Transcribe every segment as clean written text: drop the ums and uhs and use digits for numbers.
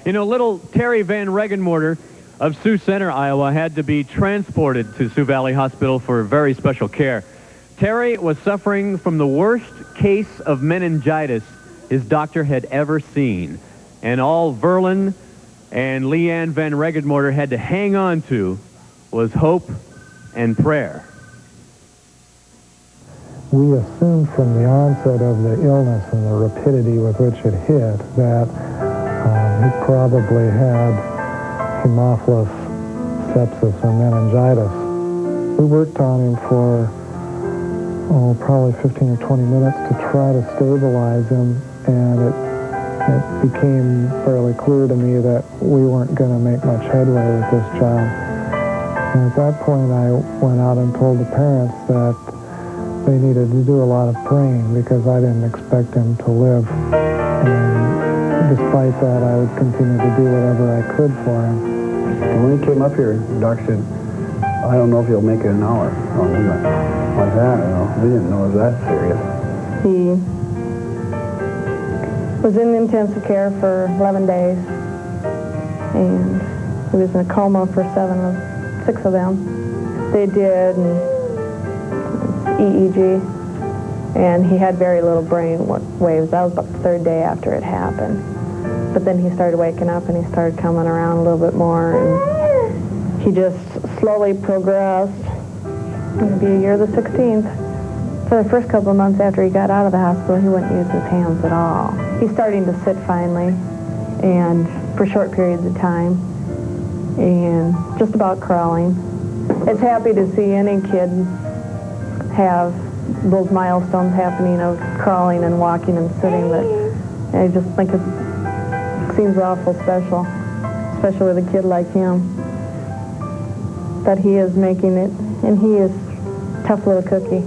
You know, little Terry Van Regenmorter of Sioux Center, Iowa, had to be transported to Sioux Valley Hospital for very special care. Terry was suffering from the worst case of meningitis his doctor had ever seen. And all Verlin and Leanne Van Regenmorter had to hang on to was hope and prayer. We assumed from the onset of the illness and the rapidity with which it hit that he probably had Haemophilus sepsis or meningitis. We worked on him for, probably 15 or 20 minutes to try to stabilize him, and it became fairly clear to me that we weren't going to make much headway with this child. And at that point, I went out and told the parents that they needed to do a lot of praying because I didn't expect him to live. And despite that, I would continue to do whatever I could for him. When he came up here, the doctor said, I don't know if he'll make it an hour. Like that, we didn't know it was that serious. He was in intensive care for 11 days, and he was in a coma for 6 of them. They did EEG, and he had very little brain waves. That was about the 3rd day after it happened. But then he started waking up, and he started coming around a little bit more, and he just slowly progressed. It'll be a year the 16th. For the first couple of months after he got out of the hospital, he wouldn't use his hands at all. He's starting to sit finally, and for short periods of time, and just about crawling. It's happy to see any kid have those milestones happening of crawling and walking and sitting, but I just think it seems awful special, especially with a kid like him, that he is making it, and he is a tough little cookie.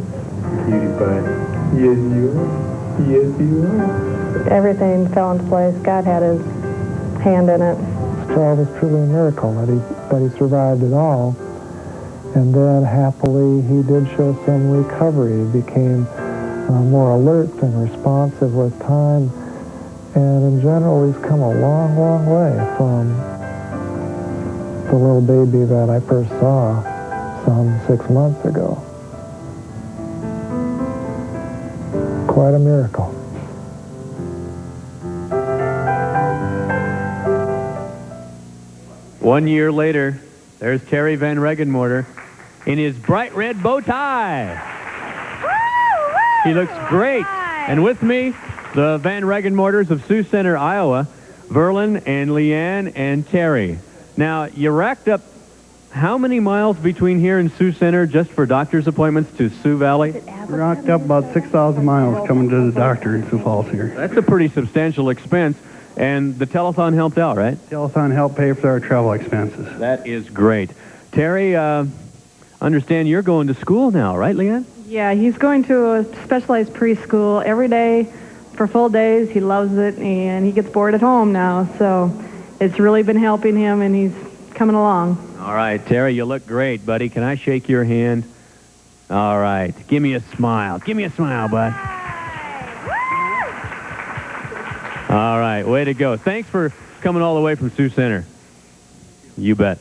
Cutie pie. Yes, you are. Yes, you are. Everything fell into place. God had his hand in it. This child was truly a miracle that he survived it all. And then, happily, he did show some recovery. He became more alert and responsive with time. And in general, he's come a long, long way from the little baby that I first saw some 6 months ago. Quite a miracle. One year later, there's Terry Van Regenmorter in his bright red bow tie. He looks great. And with me, the Van Regenmorters of Sioux Center, Iowa, Verlin and Leanne and Terry. Now, you racked up how many miles between here and Sioux Center just for doctor's appointments to Sioux Valley? Racked up about 6,000 miles coming to the doctor in Sioux Falls here. That's a pretty substantial expense. And the tellathon helped out, right? Tellathon helped pay for our travel expenses. That is great. Terry, understand you're going to school now, right, Leanne? Yeah, he's going to a specialized preschool every day for full days. He loves it, and he gets bored at home now. So it's really been helping him, and he's coming along. All right, Terry, you look great, buddy. Can I shake your hand? All right. Give me a smile. Give me a smile, bud. All right, way to go. Thanks for coming all the way from Sioux Center. You bet.